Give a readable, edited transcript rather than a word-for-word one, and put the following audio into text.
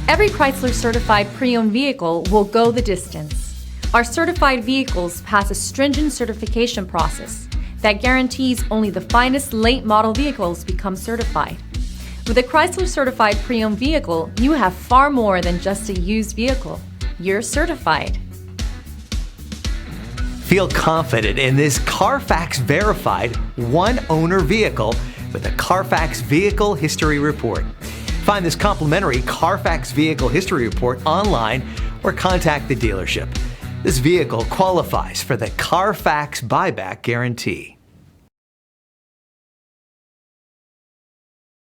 Every Chrysler certified pre-owned vehicle will go the distance. Our certified vehicles pass a stringent certification process that guarantees only the finest late model vehicles become certified. With a Chrysler certified pre-owned vehicle, you have far more than just a used vehicle. You're certified. Feel confident in this Carfax verified one-owner vehicle with a Carfax Vehicle History Report. Find this complimentary Carfax Vehicle History Report online or contact the dealership. This vehicle qualifies for the Carfax Buyback Guarantee.